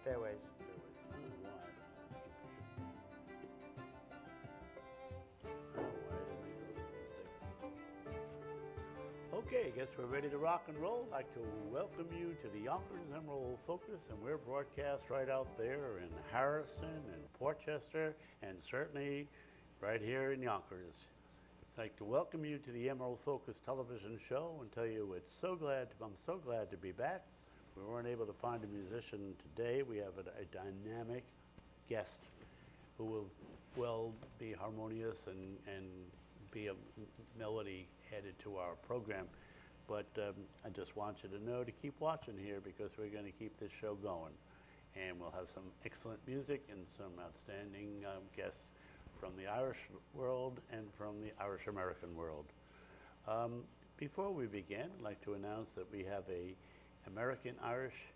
Fairways. I don't know why, but I don't know why I didn't make those mistakes. Okay, I guess we're ready to rock and roll. I'd like to welcome you to the Yonkers Emerald Focus, and we're broadcast right out there in Harrison and Portchester, and certainly right here in Yonkers. I'd like to welcome you to the Emerald Focus television show and tell you I'm so glad to be back. We weren't able to find a musician today. We have a dynamic guest who will be harmonious and be a melody added to our program. But I just want you to know to keep watching here because we're going to keep this show going. And we'll have some excellent music and some outstanding guests from the Irish world and from the Irish American world. Before we begin, I'd like to announce that we have a American Irish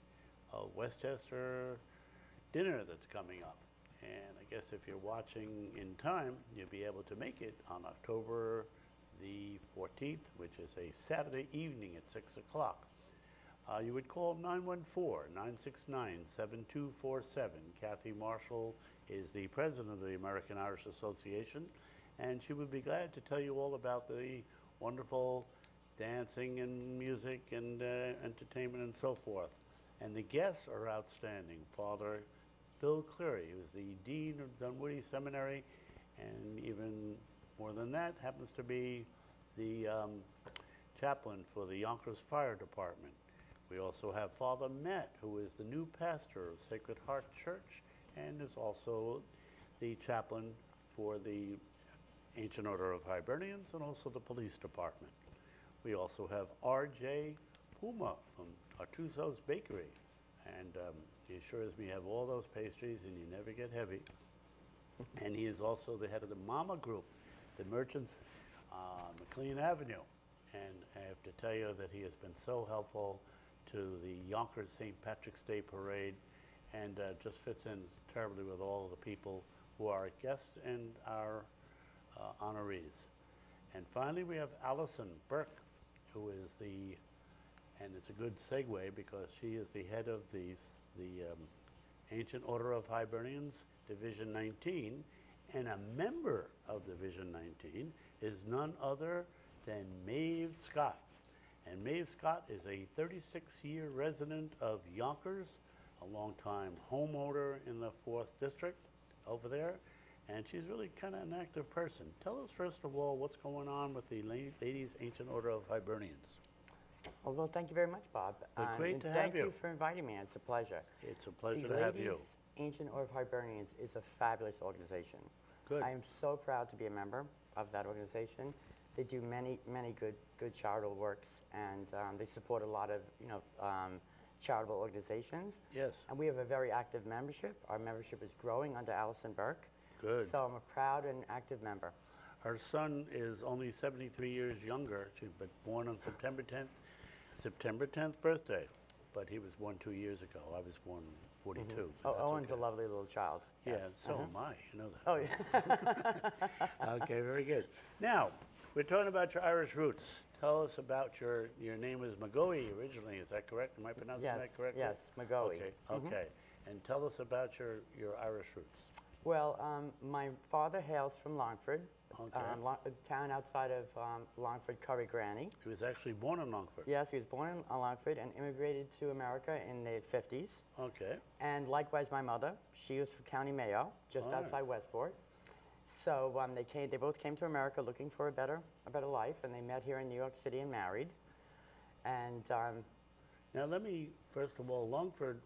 Westchester dinner that's coming up. And I guess if you're watching in time, you'll be able to make it on October the 14th, which is a Saturday evening at 6 o'clock. You would call 914-969-7247. Kathy Marshall is the president of the American Irish Association, and she would be glad to tell you all about the wonderful dancing and music and entertainment and so forth. And the guests are outstanding. Father Bill Cleary, who is the Dean of Dunwoody Seminary, and even more than that, happens to be the chaplain for the Yonkers Fire Department. We also have Father Matt, who is the new pastor of Sacred Heart Church and is also the chaplain for the Ancient Order of Hibernians and also the police department. We also have R.J. Puma from Artuso's Bakery, and he assures me you have all those pastries and you never get heavy. And he is also the head of the Mama Group, the merchants on McLean Avenue. And I have to tell you that he has been so helpful to the Yonkers St. Patrick's Day Parade and just fits in terribly with all of the people who are guests and our honorees. And finally, we have Allison Burke, who is and it's a good segue because she is the head of the Ancient Order of Hibernians, Division 19, and a member of Division 19 is none other than Maeve Scott. And Maeve Scott is a 36-year resident of Yonkers, a long-time homeowner in the 4th District over there, and she's really kind of an active person. Tell us, first of all, what's going on with the Ladies Ancient Order of Hibernians. Well, thank you very much, Bob. Well, great to have thank you. you for inviting me. It's a pleasure. It's a pleasure the to have you. Ladies Ancient Order of Hibernians is a fabulous organization. Good. I am so proud to be a member of that organization. They do many good charitable works, and they support a lot of charitable organizations. Yes. And we have a very active membership. Our membership is growing under Allison Burke. Good. So I'm a proud and active member. Her son is only 73 years younger, but born on September 10th birthday. But he was born 2 years ago. I was born 42. Mm-hmm. Oh, Owen's okay. a lovely little child. Yeah, Yes. so am I, you know that. Oh, yeah. Okay, very good. Now, we're talking about your Irish roots. Tell us about your name is McGoey originally, is that correct? Am I pronouncing that correctly? Yes, McGoey. Okay, okay. And tell us about your Irish roots. Well, my father hails from Longford, Okay. a town outside of Longford, Curry Granny. He was actually born in Longford. Yes, he was born in Longford and immigrated to America in the 50s. Okay. And likewise, my mother, she was from County Mayo, just All right. outside Westport. So they both came to America looking for a better life, and they met here in New York City and married. And now let me, first of all, Longford,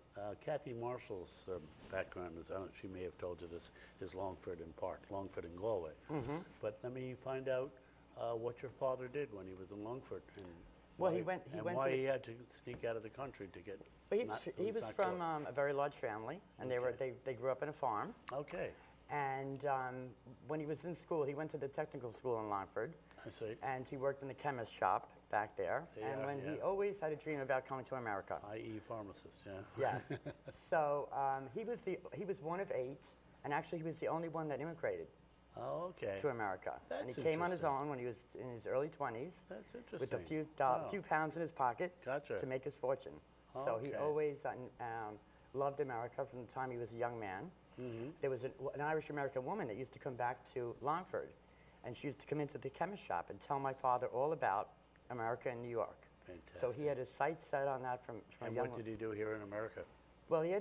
Kathy Marshall's background is, she may have told you this, is Longford in part, Longford and Galway. But let me find out what your father did when he was in Longford. And well, why, he went why to he had to sneak out of the country to get. Well, he was from a very large family, and they grew up in a farm. Okay. And when he was in school, he went to the technical school in Longford. I see. And he worked in the chemist shop back there. Yeah, and when he always had a dream about coming to America. I.e. pharmacist, yeah. Yes. So he was one of 8, and actually he was the only one that immigrated Oh, okay. to America. That's and he came on his interesting. own when he was in his early 20s. That's interesting. With a Wow. few pounds in his pocket Gotcha. to make his fortune. So he Okay. always loved America from the time he was a young man. There was an Irish-American woman that used to come back to Longford, and she used to come into the chemist shop and tell my father all about America and New York. Fantastic. So he had his sights set on that from And young. what did he do here in America? Well, he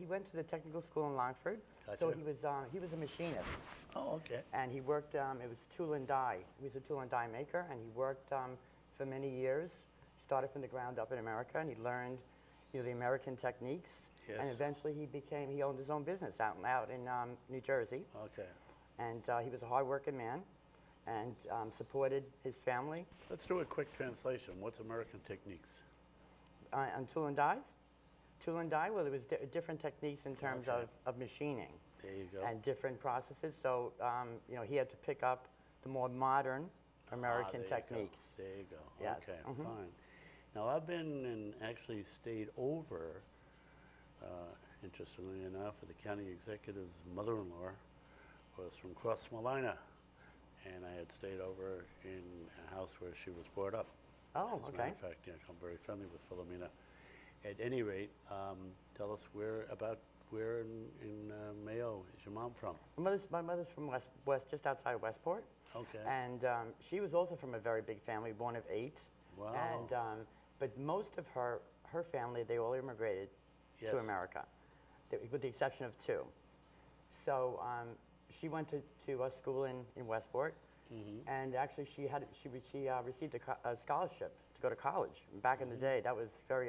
went to the technical school in Longford, so Gotcha. he was a machinist, Oh, okay. and he worked. It was tool and die. He was a tool and die maker, and he worked for many years. He started from the ground up in America, and he learned, the American techniques. Yes. And eventually he owned his own business out in New Jersey, Okay. and he was a hard-working man, and supported his family Let's do a quick translation. What's American techniques? on tool and dies. Tool and die, well, it was different techniques in terms Okay. of machining. There you go. And different processes. So, he had to pick up the more modern American there you go. techniques. There you go. Yes. Okay, fine. Now, I've been and actually stayed over, interestingly enough, the county executive's mother-in-law was from Cross Smolina, and I had stayed over in a house where she was brought up. Oh, As a okay. matter of fact, yeah, I'm very friendly with Philomena. At any rate, tell us where in Mayo is your mom from? My mother's from West, just outside of Westport. Okay. And she was also from a very big family, born of 8. Wow. And, but most of her family, they all immigrated Yes. to America, with the exception of 2. So she went to school in Westport, and actually she received a scholarship to go to college. Back in the day, that was very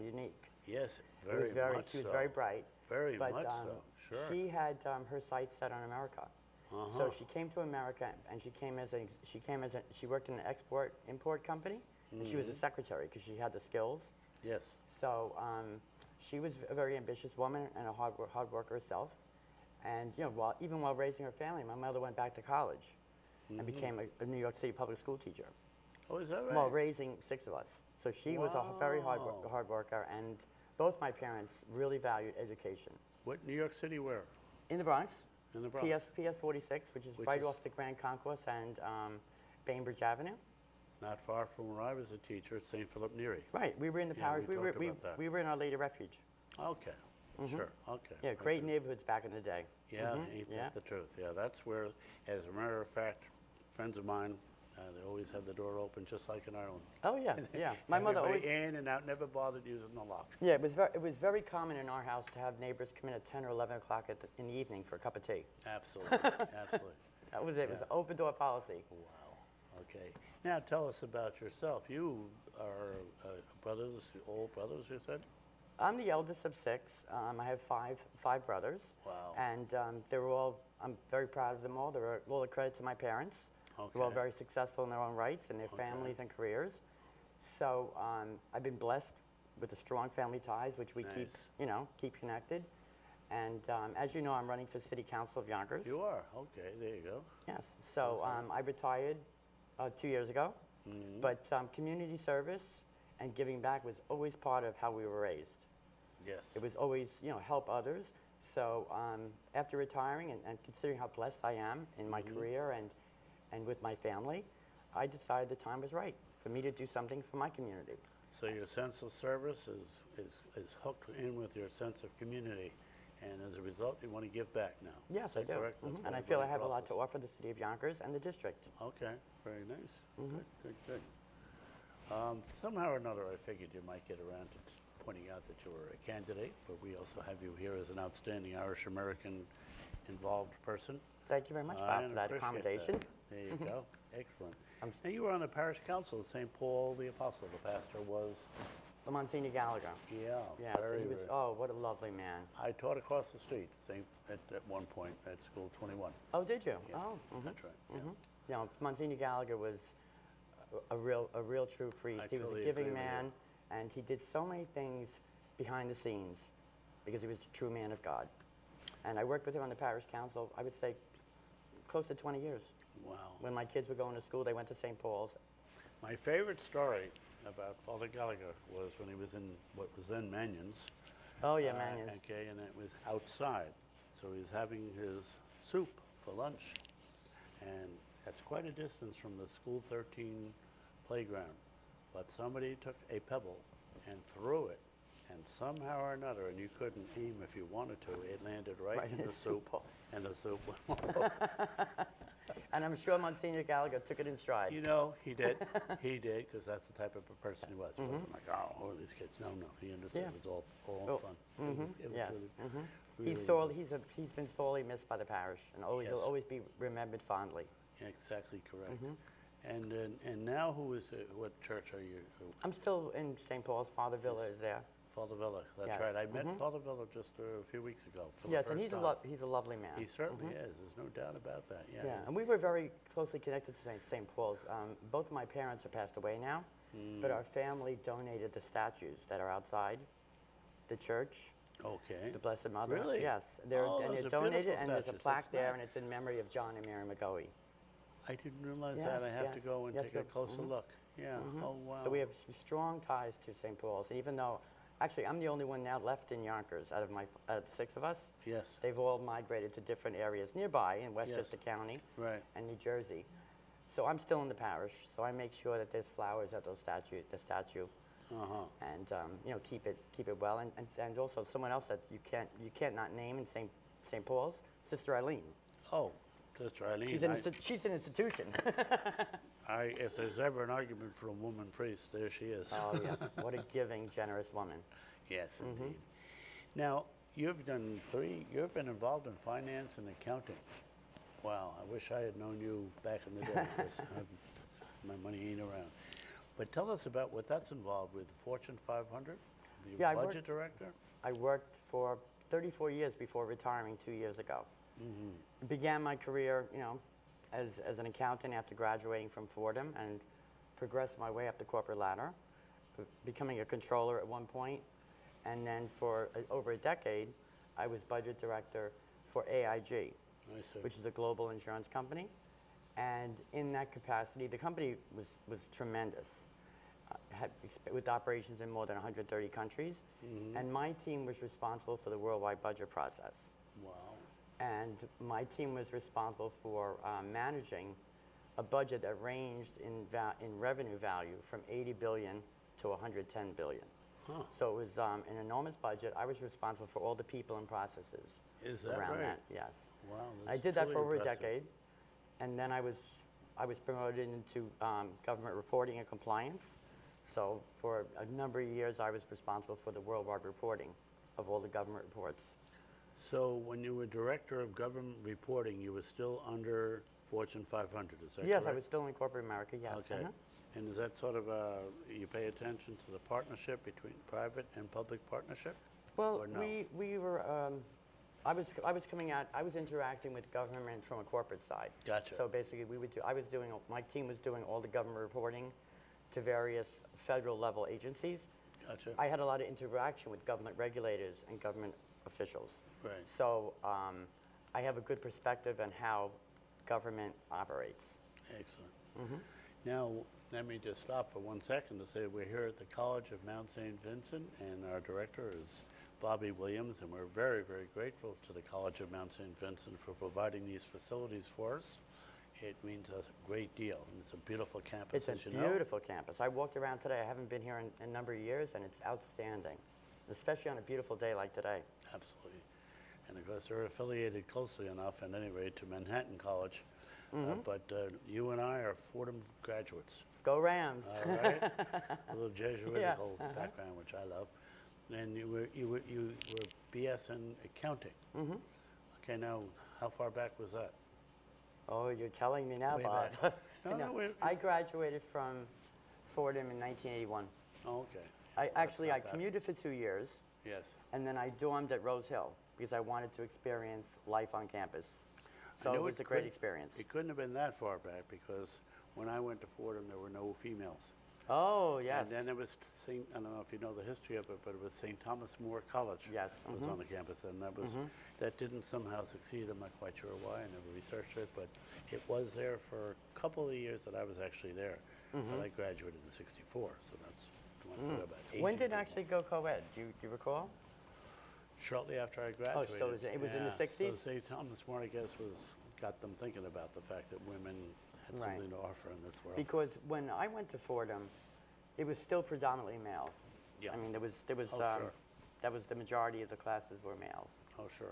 unique. Yes, It was very much she was so. very bright. Very but, much so, sure. She had her sights set on America. So she came to America, and she worked in an export-import company, and she was a secretary because she had the skills. Yes. So she was a very ambitious woman and a hard worker herself. And even while raising her family, my mother went back to college and became a New York City public school teacher. Oh, is that right? While raising 6 of us. So she was a very hard Wow. worker, and both my parents really valued education. What, New York City, where? In the Bronx, In the Bronx? PS 46, which is Which right is- off the Grand Concourse and Bainbridge Avenue. Not far from where I was a teacher at St. Philip Neri. Right, we were in the Yeah, parish. we We were talked about that. we were in Our Lady Refuge. Okay, sure, okay. Yeah, great neighborhoods back in the day. Yeah, ain't yeah. that the truth? Yeah, that's where, as a matter of fact, friends of mine, they always had the door open, just like in Ireland. Oh yeah, yeah. My mother Everybody always. in and out, never bothered using the lock. Yeah, it was very common in our house to have neighbors come in at 10 or 11 o'clock in the evening for a cup of tea. Absolutely, absolutely. That was it. It was Yeah. an open door policy. Wow, okay. Now tell us about yourself. You are brothers, all brothers, you said? I'm the eldest of 6. I have five brothers. Wow. And they're all. I'm very proud of them all. They're all a credit to my parents. They're all Okay. very successful in their own rights and their families and careers. So I've been blessed with the strong family ties, which we Nice. keep connected. And as you know, I'm running for City Council of Yonkers. You are, okay, there you go. Yes. So I retired 2 years ago, but community service and giving back was always part of how we were raised. Yes. It was always, help others. So after retiring and considering how blessed I am in my career and with my family, I decided the time was right for me to do something for my community. So your sense of service is hooked in with your sense of community, and as a result, you want to give back now. Yes, Is I that do. correct? That's And why I you're feel I running have for a lot to office. offer the city of Yonkers and the district. Okay, very nice. Good. Somehow or another, I figured you might get around to pointing out that you were a candidate, but we also have you here as an outstanding Irish-American involved person. Thank you very much, I Bob, for that appreciate accommodation. that. There you go. Excellent. Now, you were on the parish council at St. Paul the Apostle. The pastor was, The Monsignor Gallagher. yeah, Yeah, so very, he was, very. oh, what a lovely man. I taught across the street at one point at School 21. Oh, did you? Yeah, Oh, that's right. Yeah. You know, Monsignor Gallagher was a real true priest. I He was totally a giving agree with you. man, and he did so many things behind the scenes because he was a true man of God. And I worked with him on the parish council, I would say, close to 20 years. Wow. When my kids were going to school, they went to St. Paul's. My favorite story about Father Gallagher was when he was in what was then Mannion's. Oh, yeah, Mannions. Okay, and it was outside. So he was having his soup for lunch. And that's quite a distance from the School 13 playground. But somebody took a pebble and threw it and somehow or another, and you couldn't aim if you wanted to, it landed right in the his soup, bowl. and the soup went all over. And I'm sure Monsignor Gallagher took it in stride. You know, he did, because that's the type of a person he was. He wasn't like, oh, these kids. No, he understood Yeah. it was all Oh, fun. It was yes. really, He's been sorely missed by the parish, and he'll Yes. always be remembered fondly. exactly correct. And now what church are you? I'm still in St. Paul's. Father Villa is there. Father Villa, that's Yes. right. I met Father Villa just a few weeks ago for Yes, the and first he's time. he's a lovely man. He certainly is. There's no doubt about that. Yeah. Yeah, and we were very closely connected to St. Paul's. Both of my parents have passed away now, but our family donated the statues that are outside the church, Okay. the Blessed Mother. Really? Yes, Oh, they're those are donated, beautiful and there's a statues. plaque That's there, nice. and it's in memory of John and Mary McGoey. I didn't realize that. I Yes, have to yes. go and You have take to a go. closer look. Yeah. Oh, wow. So we have strong ties to St. Paul's, and even though, actually, I'm the only one now left in Yonkers out of the 6 of us. Yes. They've all migrated to different areas nearby in Westchester County Right. and New Jersey. So I'm still in the parish, so I make sure that there's flowers at the statue, Uh-huh. and keep it well. And also someone else that you can't not name in St. Paul's, Sister Eileen. Oh, Sister Eileen. She's an institution. If there's ever an argument for a woman priest, there she is. Oh yes, what a giving, generous woman. Yes, indeed. Now, you've been involved in finance and accounting. Wow, I wish I had known you back in the day, because my money ain't around. But tell us about what that's involved with, Fortune 500? You're Yeah, I budget director? I worked for 34 years before retiring 2 years ago. Began my career, as an accountant after graduating from Fordham, and progressed my way up the corporate ladder, becoming a controller at one point, and then for over a decade, I was budget director for AIG, I see. which is a global insurance company. And in that capacity, the company was tremendous, with operations in more than 130 countries. And my team was responsible for the worldwide budget process. Wow. And my team was responsible for managing a budget that ranged in revenue value from 80 billion to 110 billion. Huh. So it was an enormous budget. I was responsible for all the people and processes Is that around right? that. Yes. Wow, I that's did that truly for over impressive. a decade, and then I was promoted into government reporting and compliance. So for a number of years, I was responsible for the worldwide reporting of all the government reports. So when you were director of government reporting, you were still under Fortune 500, is that Yes, correct? I was still in corporate America. Yes. Okay. And is that sort of you pay attention to the partnership between private and public partnership? Well, Or no? we were. I was coming out. I was interacting with government from a corporate side. Gotcha. So basically, my team was doing all the government reporting to various federal level agencies. Gotcha. I had a lot of interaction with government regulators and government officials. Right. So I have a good perspective on how government operates. Excellent. Now, let me just stop for 1 second to say we're here at the College of Mount St. Vincent, and our director is Bobby Williams, and we're very, very grateful to the College of Mount St. Vincent for providing these facilities for us. It means a great deal, and it's a beautiful campus, It's as a you know. beautiful campus. I walked around today. I haven't been here in a number of years, and it's outstanding, especially on a beautiful day like today. Absolutely. And of course, they're affiliated closely enough, at any rate, to Manhattan College. But you and I are Fordham graduates. Go Rams! All right, a little Jesuitical background, which I love. And you were BS in accounting. Okay, now how far back was that? Oh, you're telling me now, Way Bob. back. No, I graduated from Fordham in 1981. Oh, okay. I not that- commuted for 2 years, Yes. and then I dormed at Rose Hill because I wanted to experience life on campus. So I it know was a great couldn't- experience. It couldn't have been that far back, because when I went to Fordham, there were no females. Oh, yes. And then there was I don't know if you know the history of it, but it was St. Thomas More College. Yes, Was on the campus, and that didn't somehow succeed. I'm not quite sure why. I never researched it, but it was there for a couple of years that I was actually there. But I graduated in '64, so that's about 8 When did years. actually go co-ed? Do you recall? Shortly after I graduated. so it was in the Yeah, 60s? So St. Thomas More, I guess, got them thinking about the fact that women had Right. something to offer in this world. Because when I went to Fordham, it was still predominantly males. Yeah. I mean, there was Oh, sure. that was the majority of the classes were males, Oh, sure.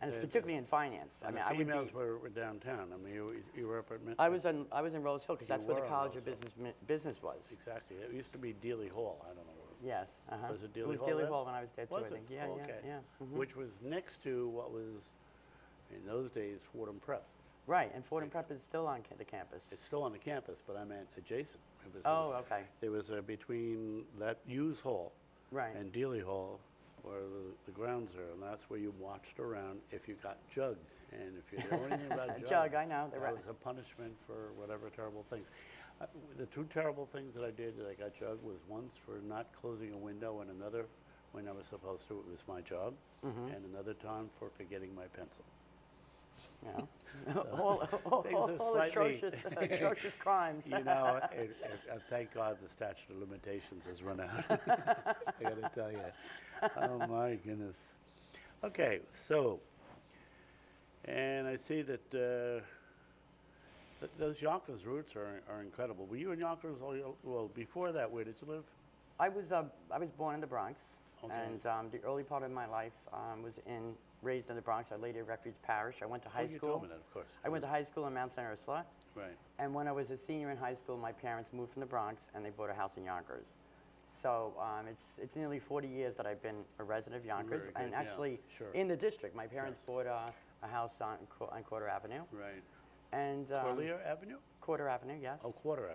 and it's And- particularly in finance. I And mean, the I would females be. were downtown. I mean, you were up at I was in Rose Hill because You that's where the were in College Rose of Hill. Business was. Exactly. It used to be Dealey Hall. I don't know. Yes. Was it Dealey It was Hall Dealey then? Hall when I was there too. Was I it? think. Yeah, Oh, yeah, okay. yeah. Mhm. Which was next to what was, in those days, Fordham Prep. Right, and Fordham Prep is still on the campus. It's still on the campus, but I meant adjacent. It was Oh, okay. There was between that Hughes Hall Right. and Dealey Hall, where the grounds are, and that's where you watched around if you got jugged. And if you know anything about Jug, I know. They're that right. was a punishment for whatever terrible things. The two terrible things that I did that I got jugged was once for not closing a window, and another when I was supposed to. It was my job, and another time for forgetting my pencil. You know, all Things are slightly- atrocious crimes. You know, thank God the statute of limitations has run out. I got to tell you. Oh my goodness. Okay, so, and I see that those Yonkers roots are incredible. Were you in Yonkers well, before that? Where did you live? I was born in the Bronx, Okay. and the early part of my life was raised in the Bronx. I later Refuge Parish. I went to high You school. told me that, of course. I went to high school in Mount St. Ursula, Right. and when I was a senior in high school, my parents moved from the Bronx and they bought a house in Yonkers. So it's nearly 40 years that I've been a resident of Yonkers, Very and good, yeah, actually sure. in the district. My parents Yes. bought a house on Quarter Avenue, Right. and Corlier Avenue? Quarter Avenue, yes, Oh, Quarter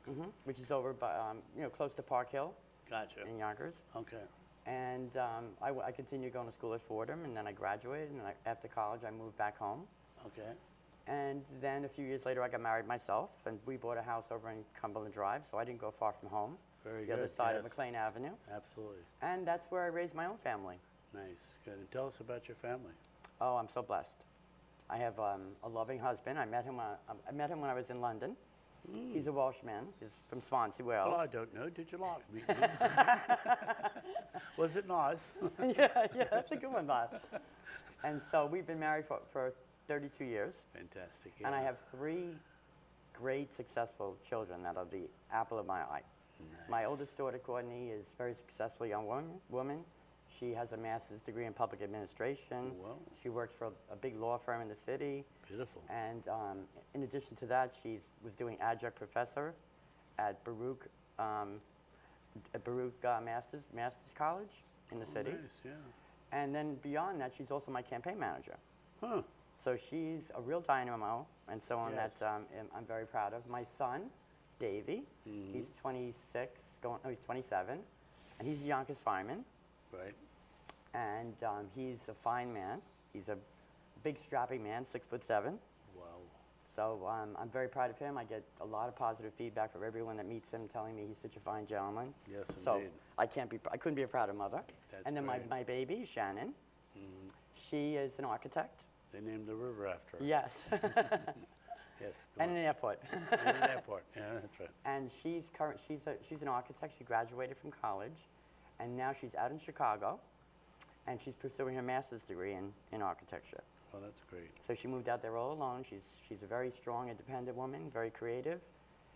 Avenue. which is over by close to Park Hill Gotcha. in Yonkers. Okay. And I continued going to school at Fordham, and then I graduated, and after college, I moved back home. Okay. And then a few years later, I got married myself, and we bought a house over in Cumberland Drive, so I didn't go far from home, Very the good. other side of yes. McLean Avenue. Absolutely. And that's where I raised my own family. Nice. Good. And tell us about your family. Oh, I'm so blessed. I have a loving husband. I met him when I was in London. He's a Welshman. He's from Swansea, Wales. Well, I don't know. Did you like me? Was it nice? yeah, that's a good one, Bob. And so we've been married for 32 years. Fantastic. And I yeah. have 3 great, successful children that are the apple of my eye. My Nice. oldest daughter, Courtney, is a very successful young woman. She has a master's degree in public administration. Oh, wow. She works for a big law firm in the city. Beautiful. And in addition to that, she was doing adjunct professor at Baruch Master's College in the city. Nice, yeah. And then beyond that, she's also my campaign manager. Huh. So she's a real dynamo and so on Yes. that I'm very proud of. My son, Davey, he's 26, he's 27, and he's a Yonkers fireman. Right. And he's a fine man. He's a big strapping man, 6'7". Wow. So I'm very proud of him. I get a lot of positive feedback from everyone that meets him, telling me he's such a fine gentleman. Yes, So indeed. I couldn't be a prouder mother. That's And then great. my baby, Shannon, she is an architect. They named the river after her. Yes, Yes. Go and an on. airport. And an airport. Yeah, that's right. And she's an architect. She graduated from college, and now she's out in Chicago, and she's pursuing her master's degree in architecture. Oh, that's great. So she moved out there all alone. She's a very strong, independent woman, very creative,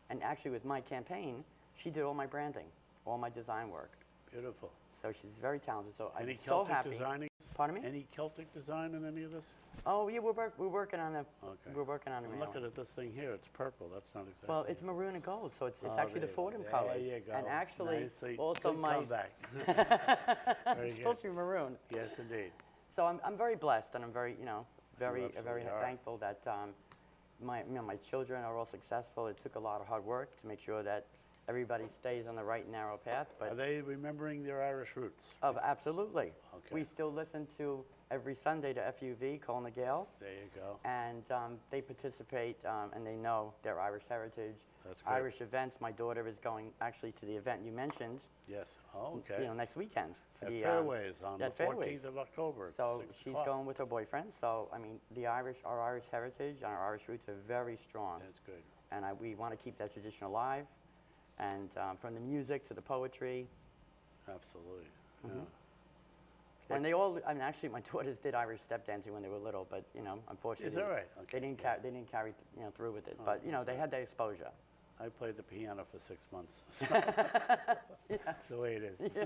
and actually with my campaign, she did all my branding, all my design work. Beautiful. So she's very talented. So Any I'm so Celtic happy. designing? Pardon me? Any Celtic design in any of this? Oh yeah, we're working on a Okay. we're working on a I'm mail. looking at this thing here. It's purple. That's not exactly. Well, it's maroon and gold, so it's Oh, actually the there- Fordham there colors. you go. And actually, Nicely. also Good my comeback. Very it's good. supposed to be maroon. Yes, indeed. So I'm very blessed, and I'm very very absolutely are. thankful that my children are all successful. It took a lot of hard work to make sure that everybody stays on the right narrow path. Are But they remembering their Irish roots? absolutely, Okay. we still listen to every Sunday to FUV, Cole and Gale, There you go. and they participate and they know their Irish heritage. That's great. Irish events. My daughter is going actually to the event you mentioned. Yes. Oh, okay. Next weekend for At the Fairways on the at Fairways. 14th of October. at So 6 she's o'clock. going with her boyfriend. So I mean, our Irish heritage and our Irish roots are very strong, That's good. and we want to keep that tradition alive. And from the music to the poetry, Absolutely. Mm-hmm. Yeah. and they all. I mean, actually, my daughters did Irish step dancing when they were little, but unfortunately, Is that right? Okay. they didn't carry through with it. Oh, But they that's had their exposure. I played the piano for 6 months. So that's the way it is. Yeah.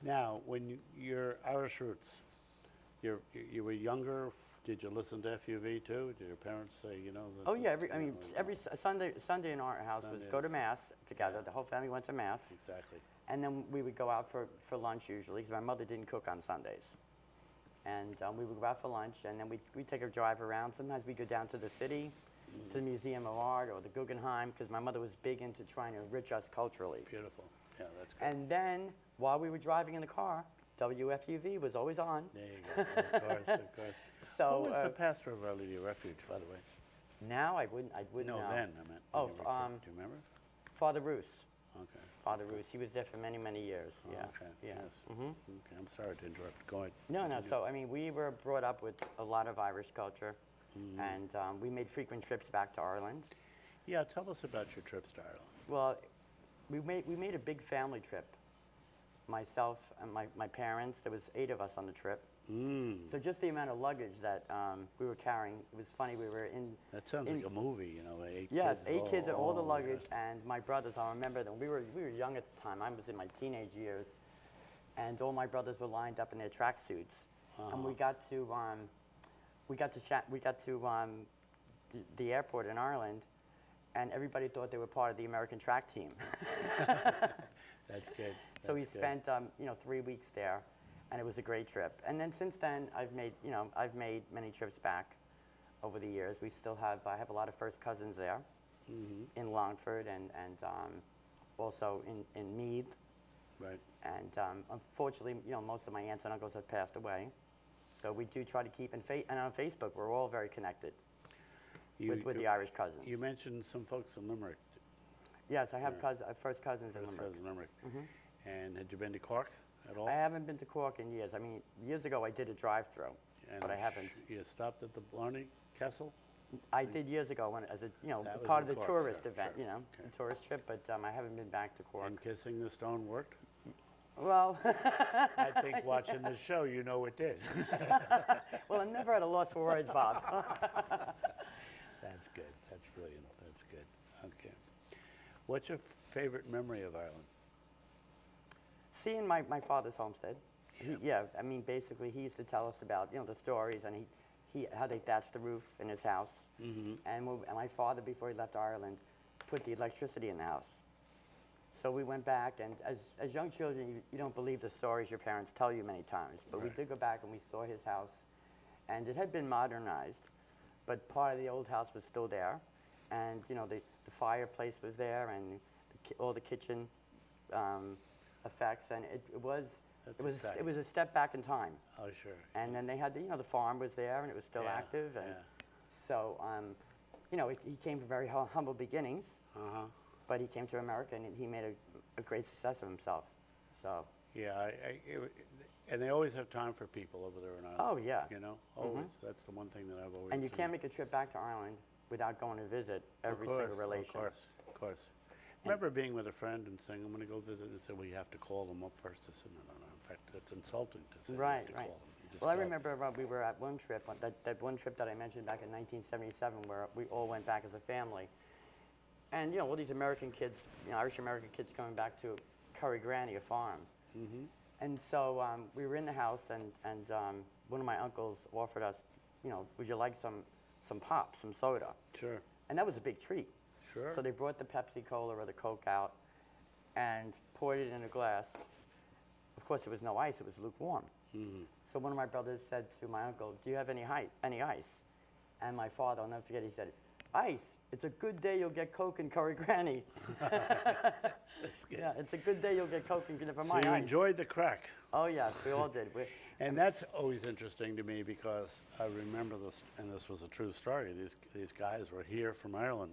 Now, when your Irish roots, you were younger. Did you listen to FUV too? Did your parents say, you know? Oh yeah, every Sunday in our house was go to Sundays. mass together. Yeah. The whole family went to mass, Exactly. and then we would go out for lunch usually because my mother didn't cook on Sundays. And we would go out for lunch, and then we'd take a drive around. Sometimes we'd go down to the city, to the Museum of Art or the Guggenheim, because my mother was big into trying to enrich us culturally. Beautiful. Yeah, that's good. And then, while we were driving in the car, WFUV was always on. There you go. Of course, of course. So Who was the pastor of Our Lady of Refuge, by the way? now I wouldn't No, know. then I meant. Oh, when you were a kid. Do you remember? Father Roos. Okay. Father Roos. He was there for many, many years. Oh, Yeah. okay. Yeah. Yes. hmm Okay. I'm sorry to interrupt. Go ahead. No, no. Continue. So I mean, we were brought up with a lot of Irish culture, and we made frequent trips back to Ireland. Yeah, tell us about your trips to Ireland. Well, we made a big family trip. Myself and my parents. There was 8 of us on the trip. So just the amount of luggage that we were carrying, it was funny. We were in. That sounds like a movie, you know, 8 Yes, kids. 8 kids and all the my luggage, gosh. and my brothers. I remember them. We were young at the time. I was in my teenage years, and all my brothers were lined up in their tracksuits, and we got to the airport in Ireland, and everybody thought they were part of the American track team. That's good. So we That's good. spent 3 weeks there, and it was a great trip. And then since then, I've made many trips back over the years. I have a lot of first cousins there in Longford and also in Meath. Right. And unfortunately, most of my aunts and uncles have passed away. So we do try to keep and on Facebook, we're all very connected with the Irish cousins. You mentioned some folks in Limerick. Yes, I have first cousins in First Limerick. cousin in Limerick. And had you been to Cork at all? I haven't been to Cork in years. I mean, years ago I did a drive-through, And but I haven't. You stopped at the Blarney Castle? I did years ago as a That was part in of the Cork, tourist sure, event, sure. a tourist trip, but I haven't been back to Cork. And Kissing the Stone worked? Well, I think watching this show, you know it did. well, I'm never at a loss for words, Bob. That's good. That's brilliant. That's good. Okay. What's your favorite memory of Ireland? Seeing my father's homestead. I mean, basically, he used to tell us about the stories and how they thatched the roof in his house. And my father, before he left Ireland, put the electricity in the house. So we went back, and as young children, you don't believe the stories your parents tell you many times. But we did go back and we saw his house, and it had been modernized, but part of the old house was still there, and the fireplace was there, and all the kitchen effects, and it was a step back in time. Oh, sure. And then they had the farm was there, and it was still active, and so he came from very humble beginnings. But he came to America and he made a great success of himself. So. Yeah, and they always have time for people over there in Ireland. Oh yeah. Always. That's the one thing that I've always. And you seen. can't make a trip back to Ireland without going to visit every single relation. Of course. I remember being with a friend and saying, I'm going to go visit, and said, well, you have to call them up first. I said, no. In fact, it's insulting to say you have to call them. You just Well, I call them. remember we were at one trip, that one trip that I mentioned back in 1977, where we all went back as a family. And all these American kids, Irish American kids coming back to Curry Granny, a farm. And so we were in the house, and one of my uncles offered us, would you like some pop, some soda? Sure. And that was a big treat. Sure. So they brought the Pepsi Cola or the Coke out and poured it in a glass. Of course, there was no ice; it was lukewarm. So one of my brothers said to my uncle, "Do you have any ice?" And my father, I'll never forget, he said, "Ice. It's a good day you'll get Coke and Curry Granny." That's good. Yeah, it's a good day you'll get Coke and for my So you ice. enjoyed the crack. Oh yes, we all did. And that's always interesting to me because I remember this, and this was a true story. These guys were here from Ireland,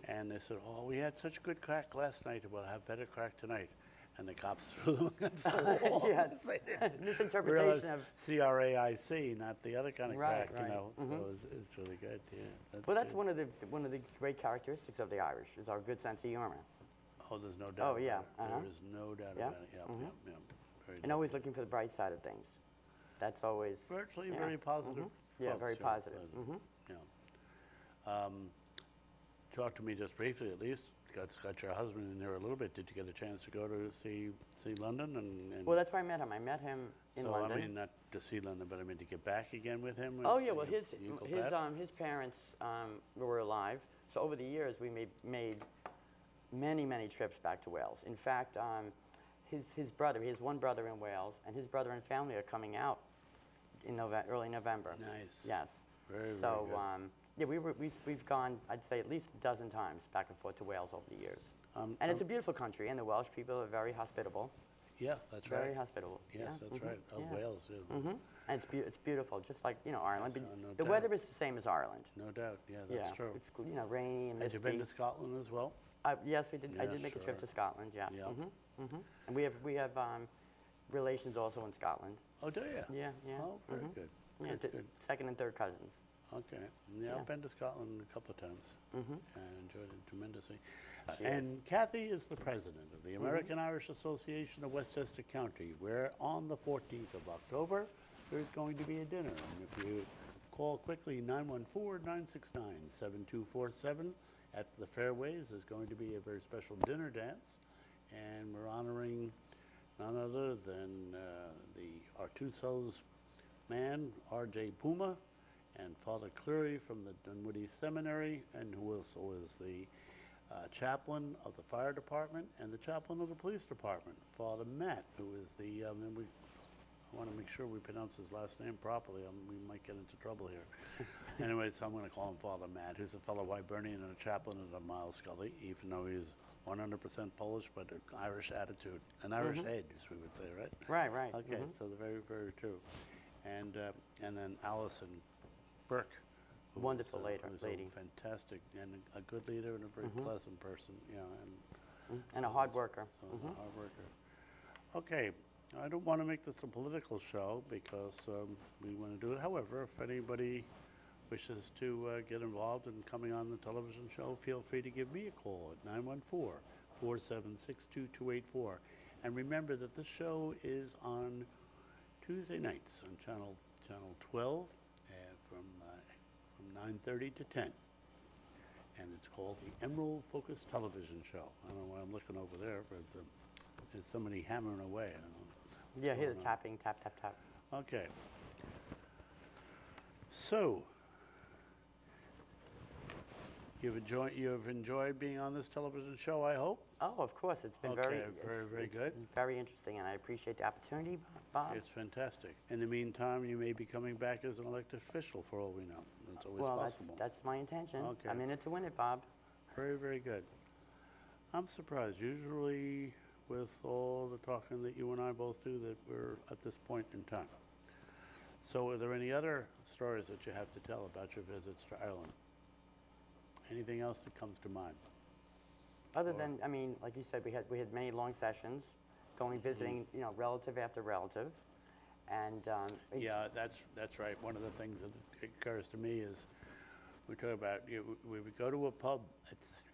and they said, "Oh, we had such good crack last night. We'll have better crack tonight." And the cops threw them against the wall. Yeah, They didn't misinterpretation realize of. CRAIC, not the other kind of Right, crack. right. So it's really good. Yeah. That's good. one of the great characteristics of the Irish is our good sense of humor, Oh, there's no doubt. Oh, yeah, about it. There is no doubt Yeah. about it. Yeah. Very and always looking for the bright side of things. That's always. virtually Yeah. very positive. Yeah, folks, very positive. Yeah. talk to me just briefly, at least. Got your husband in there a little bit. Did you get a chance to go to see London? And Well, that's where I met him. I met him in so, London. I mean, not to see London, but I mean to get back again with him. Oh yeah, well You go back? his parents were alive, so over the years we made many trips back to Wales. In fact, his brother, he has one brother in Wales, and his brother and family are coming out in early November. Nice. Yes. Very, so very good. yeah, we've gone, I'd say, at least a dozen times back and forth to Wales over the years. And it's a beautiful country, and the Welsh people are very hospitable. Yeah, that's right. Very hospitable. Yes, yeah. that's right. Of yeah. Wales, yeah. And it's beautiful, just like Ireland. Yes, but no the doubt. weather is the same as Ireland. No doubt. Yeah, that's true. It's rainy and Had misty. you been to Scotland as well? Yes, we did. I Yeah, did make a trip sure. to Scotland. Yes. Yeah. And we have relations also in Scotland. Oh, do you? Yeah, yeah. Oh, very good. Yeah, Good, good. second and third cousins. Okay. Yeah, Yeah. I've been to Scotland a couple of times and enjoyed it tremendously. She And Kathy is the president of the American Irish Association of Westchester County, where on the 14th of October, there's going to be a dinner. And if you call quickly, 914-969-7247 at the Fairways, there's going to be a very special dinner dance. And we're honoring none other than the Artuso's man, R.J. Puma, and Father Cleary from the Dunwoody Seminary, and who also is the chaplain of the fire department and the chaplain of the police department, Father Matt, who is the, I want to make sure we pronounce his last name properly. We might get into trouble here. Anyway, so I'm going to call him Father Matt, who's a fellow Hibernian and a chaplain at a Miles Scully, even though he's 100% Polish, but an Irish attitude, an Irish head, as we would say, right? Right, right. Okay, so they're very, very true. And then Allison Burke. who Wonderful is, who's lady. A fantastic and a good leader and a very pleasant person. Yeah, And a hard worker. so a hard worker. Okay, I don't want to make this a political show because we want to do it. However, if anybody wishes to get involved in coming on the television show, feel free to give me a call at 914-476-2284. And remember that this show is on Tuesday nights on channel 12 from 9:30 to 10. And it's called the Emerald Focus Television Show. I don't know why I'm looking over there, but there's somebody hammering away. I don't know. Yeah, hear the tapping, tap, tap, tap. Okay. So, you've enjoyed being on this television show, I hope? Oh, of course, it's been Okay, very very good. very interesting, and I appreciate the opportunity, Bob. It's fantastic. In the meantime, you may be coming back as an elected official for all we know. That's always Well, possible. that's my intention. Okay. I'm in it to win it, Bob. Very, very good. I'm surprised. Usually, with all the talking that you and I both do, that we're at this point in time. So, are there any other stories that you have to tell about your visits to Ireland? Anything else that comes to mind? Other than, I mean, like you said, we had many long sessions, going visiting, relative after relative, and Yeah, that's right. One of the things that occurs to me is we talk about we would go to a pub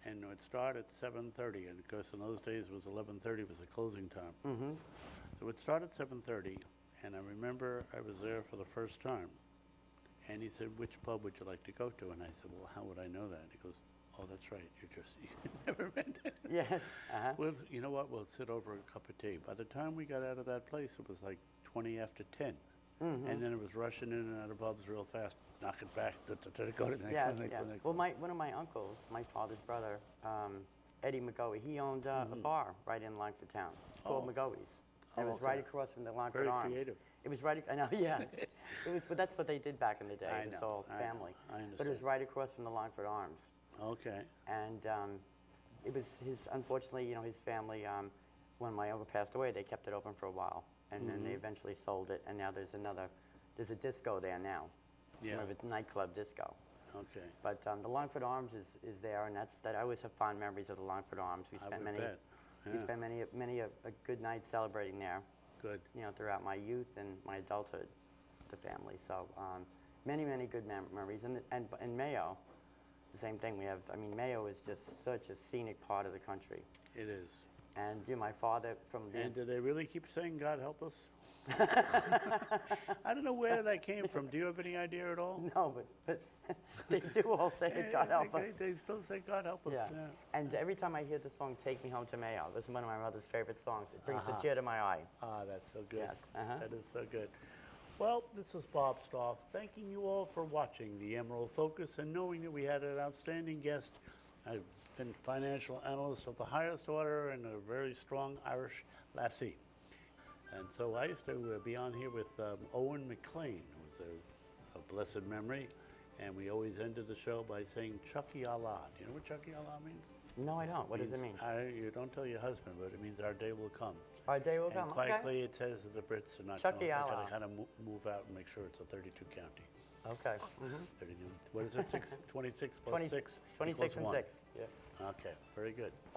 and it would start at 7:30, and of course in those days it was 11:30 was the closing time. So it would start at 7:30, and I remember I was there for the first time, and he said, "Which pub would you like to go to?" And I said, "Well, how would I know that?" He goes, "Oh, that's right. You've never been there." yes, Well, you know what? We'll sit over a cup of tea. By the time we got out of that place, it was like 20 after 10. And then it was rushing in and out of pubs real fast, knocking back to go to the next yes, one, next yeah. one, next Well, one. one of my uncles, my father's brother, Eddie McGoey, he owned a bar right in Langford town. It's called Oh. McGoey's. Oh, It was right okay. across from the Langford Very Arms. creative. It was right. I know, yeah. But that's what they did back in the day. I It was know, all I know, family. I But it was understand. right across from the Langford Arms. Okay. And it was unfortunately, his family, when my uncle passed away, they kept it open for a while. And then they eventually sold it, and now there's a disco there now. Yeah. Sort of a nightclub disco. Okay. But the Longford Arms is there, and I always have fond memories of the Longford Arms. We I spent would many, bet. we Yeah. spent many a good night celebrating there. Good. Throughout my youth and my adulthood, the family. So many good memories. And Mayo, the same thing. Mayo is just such a scenic part of the country. It is. And my father from the And do they really keep saying, "God help us"? I don't know where that came from. Do you have any idea at all? No, but they do all say it, God help us. They still say God help us. Yeah. Yeah. And every time I hear the song "Take Me Home to Mayo," this is one of my mother's favorite songs. It brings Uh-huh. a tear to my eye. Ah, that's so good. Yes, uh-huh. That is so good. Well, this is Bob Stauf, thanking you all for watching the Emerald Focus and knowing that we had an outstanding guest. I've been financial analyst of the highest order and a very strong Irish lassie. And so I used to be on here with Owen McLean, who was a blessed memory. And we always ended the show by saying Chucky Allah. Do you know what Chucky Allah means? No, I don't. What does it mean? You don't tell your husband, but it means our day will come. Our day will come. And quite clearly it says that the Brits are not Chucky going to Allah. kind of move out and make sure it's a 32 county. Okay. 32, what is it, 26 plus 6 26 equals and 1. 6. Yeah. Okay, very good.